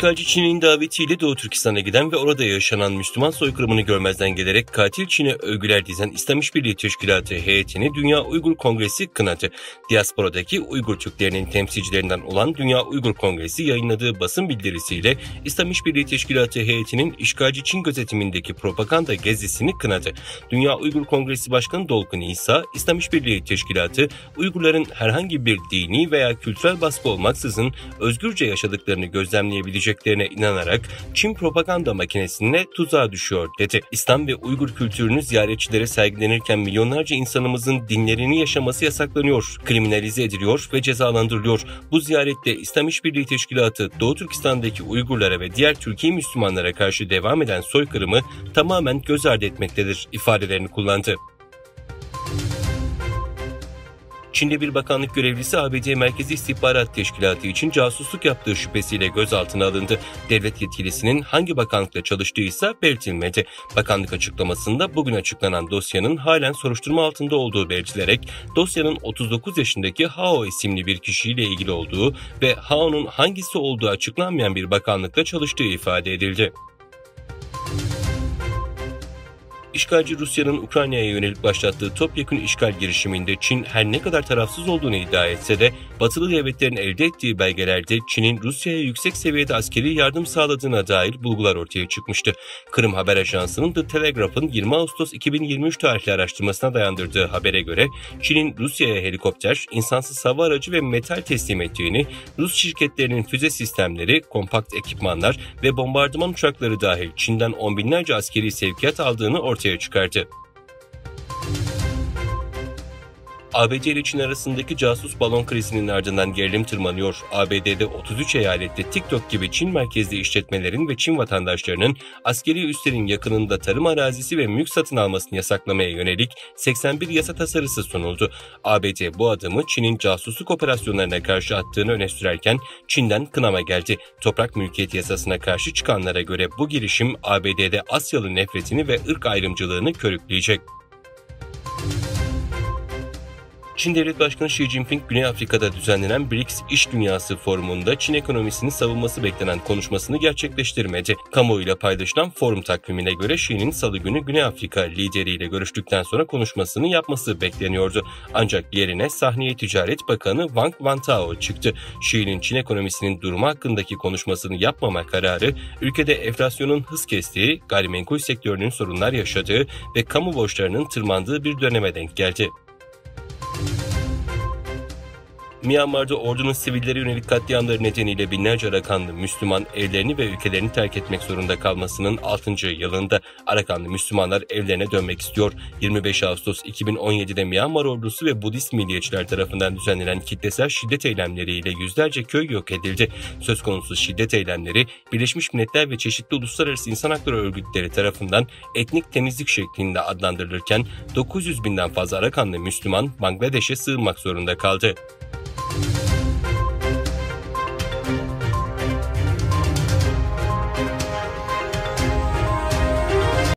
İşgalci Çin'in davetiyle Doğu Türkistan'a giden ve orada yaşanan Müslüman soykırımını görmezden gelerek katil Çin'e övgüler dizen İslam İşbirliği Teşkilatı heyetini Dünya Uygur Kongresi kınadı. Diasporadaki Uygur Türklerinin temsilcilerinden olan Dünya Uygur Kongresi yayınladığı basın bildirisiyle İslam İşbirliği Teşkilatı heyetinin işgalci Çin gözetimindeki propaganda gezisini kınadı. Dünya Uygur Kongresi Başkanı Dolkun İsa, İslam İşbirliği Teşkilatı, Uygurların herhangi bir dini veya kültürel baskı olmaksızın özgürce yaşadıklarını gözlemleyebileceklerine inanarak Çin propaganda makinesine tuzağa düşüyor dedi. İslam ve Uygur kültürünü ziyaretçilere sergilenirken milyonlarca insanımızın dinlerini yaşaması yasaklanıyor, kriminalize ediliyor ve cezalandırılıyor. Bu ziyarette İslam İşbirliği Teşkilatı Doğu Türkistan'daki Uygurlara ve diğer Türkiye Müslümanlara karşı devam eden soykırımı tamamen göz ardı etmektedir ifadelerini kullandı. Çin'de bir bakanlık görevlisi ABD Merkezi İstihbarat Teşkilatı için casusluk yaptığı şüphesiyle gözaltına alındı. Devlet yetkilisinin hangi bakanlıkta çalıştığı ise belirtilmedi. Bakanlık açıklamasında bugün açıklanan dosyanın halen soruşturma altında olduğu belirtilerek dosyanın 39 yaşındaki Hao isimli bir kişiyle ilgili olduğu ve Hao'nun hangisi olduğu açıklanmayan bir bakanlıkta çalıştığı ifade edildi. İşgalci Rusya'nın Ukrayna'ya yönelik başlattığı topyekün işgal girişiminde Çin her ne kadar tarafsız olduğunu iddia etse de batılı devletlerin elde ettiği belgelerde Çin'in Rusya'ya yüksek seviyede askeri yardım sağladığına dair bulgular ortaya çıkmıştı. Kırım Haber Ajansı'nın The Telegraph'ın 20 Ağustos 2023 tarihli araştırmasına dayandırdığı habere göre Çin'in Rusya'ya helikopter, insansız hava aracı ve metal teslim ettiğini, Rus şirketlerinin füze sistemleri, kompakt ekipmanlar ve bombardıman uçakları dahil Çin'den on binlerce askeri sevkiyat aldığını ortaya çıkardı. ABD ile Çin arasındaki casus balon krizinin ardından gerilim tırmanıyor. ABD'de 33 eyalette TikTok gibi Çin merkezli işletmelerin ve Çin vatandaşlarının askeri üslerin yakınında tarım arazisi ve mülk satın almasını yasaklamaya yönelik 81 yasa tasarısı sunuldu. ABD bu adımı Çin'in casusluk operasyonlarına karşı attığını öne sürerken Çin'den kınama geldi. Toprak mülkiyeti yasasına karşı çıkanlara göre bu girişim ABD'de Asyalı nefretini ve ırk ayrımcılığını körükleyecek. Çin Devlet Başkanı Xi Jinping, Güney Afrika'da düzenlenen BRICS İş Dünyası Forumu'nda Çin ekonomisini savunması beklenen konuşmasını gerçekleştirmedi. Kamuoyuyla paylaşılan forum takvimine göre Xi'nin Salı günü Güney Afrika lideriyle görüştükten sonra konuşmasını yapması bekleniyordu. Ancak yerine sahneye Ticaret Bakanı Wang Wentao çıktı. Xi'nin Çin ekonomisinin durumu hakkındaki konuşmasını yapmama kararı, ülkede enflasyonun hız kestiği, gayrimenkul sektörünün sorunlar yaşadığı ve kamu borçlarının tırmandığı bir döneme denk geldi. Myanmar'da ordunun sivillere yönelik katliamları nedeniyle binlerce Arakanlı Müslüman evlerini ve ülkelerini terk etmek zorunda kalmasının 6. yılında Arakanlı Müslümanlar evlerine dönmek istiyor. 25 Ağustos 2017'de Myanmar ordusu ve Budist milliyetçiler tarafından düzenlenen kitlesel şiddet eylemleriyle yüzlerce köy yok edildi. Söz konusu şiddet eylemleri Birleşmiş Milletler ve çeşitli uluslararası insan hakları örgütleri tarafından etnik temizlik şeklinde adlandırılırken 900 binden fazla Arakanlı Müslüman Bangladeş'e sığınmak zorunda kaldı.